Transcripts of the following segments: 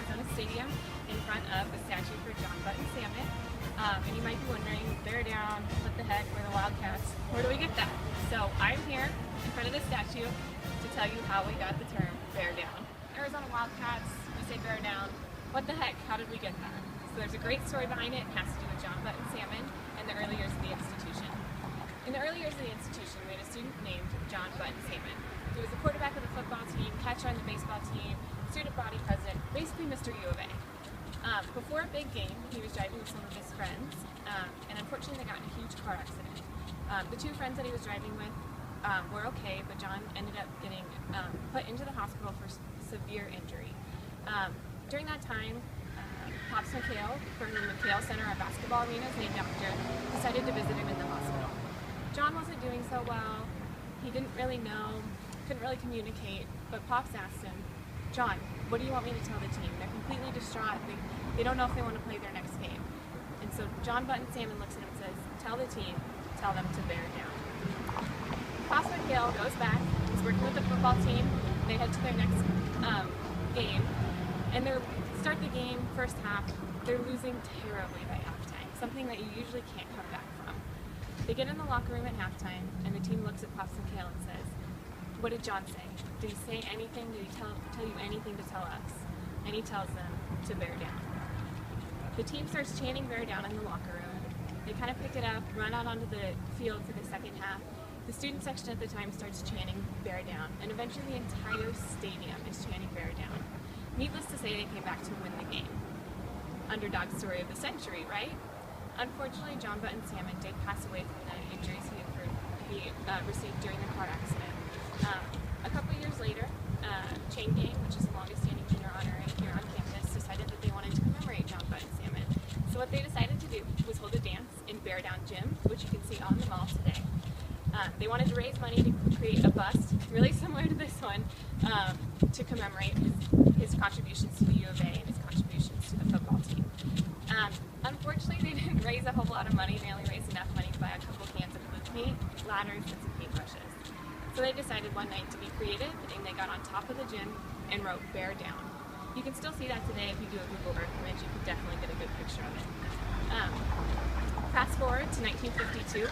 Arizona Stadium in front of the statue for John Button Salmon. And you might be wondering, bear down, what the heck, we're the Wildcats, where do we get that? So I'm here in front of the statue to tell you how we got the term bear down. Arizona Wildcats, we say bear down. What the heck, how did we get that? So there's a great story behind it. It has to do with John Button Salmon and the early years of the institution. In the early years of the institution, we had a student named John Button Salmon. He was the quarterback of the football team, catcher on the baseball team, student body president, basically Mr. U of A. Before a big game, he was driving with some of his friends, and unfortunately they got in a huge car accident. The two friends that he was driving with were okay, but John ended up getting put into the hospital for severe injury. During that time, Pops McHale from the McHale Center, our basketball arena's named after, decided to visit him in the hospital. John wasn't doing so well. He didn't really know, couldn't really communicate, but Pops asked him, John, what do you want me to tell the team? They're completely distraught. They don't know if they want to play their next game. And so John Button Salmon looks at him and says, tell the team, tell them to bear down. Pops McHale goes back, he's working with the football team, they head to their next game, and they start the game, first half, they're losing terribly by halftime, something that you usually can't come back from. They get in the locker room at halftime, and the team looks at Pops McHale and says, what did John say? Did he say anything? Did he tell you anything to tell us? And he tells them to bear down. The team starts chanting bear down in the locker room. They kind of pick it up, run out onto the field for the second half. The student section at the time starts chanting bear down, and eventually the entire stadium is chanting bear down. Needless to say, they came back to win the game. Underdog story of the century, right? Unfortunately, John Button Salmon did pass away from the injuries he received during the car accident. A couple years later, Chain Gang, which is the longest standing junior honor here on campus, decided that they wanted to commemorate John Button Salmon. So what they decided to do was hold a dance in Bear Down Gym, which you can see on the mall today. They wanted to raise money to create a bust, really similar to this one, to commemorate his contributions to the U of A and his contributions to the football team. Unfortunately, they didn't raise a whole lot of money. They only raised enough money to buy a couple cans of blue paint, ladders, and some paintbrushes. So they decided one night to be creative, and they got on top of the gym and wrote bear down. You can still see that today if you do a Google Earth image. You can definitely get a good picture of it. Fast forward to 1952.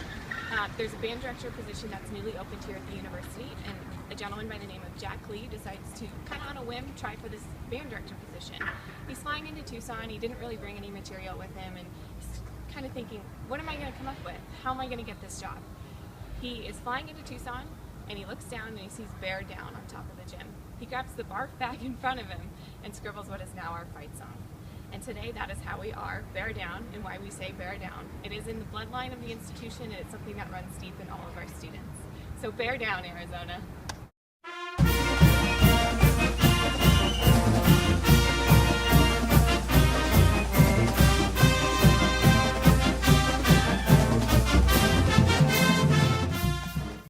There's a band director position that's newly opened here at the university, and a gentleman by the name of Jack Lee decides to, kind of on a whim, try for this band director position. He's flying into Tucson. He didn't really bring any material with him, and he's kind of thinking, what am I going to come up with? How am I going to get this job? He is flying into Tucson, and he looks down and he sees bear down on top of the gym. He grabs the barf bag in front of him and scribbles what is now our fight song. And today that is how we are, bear down, and why we say bear down. It is in the bloodline of the institution, and it's something that runs deep in all of our students. So bear down, Arizona.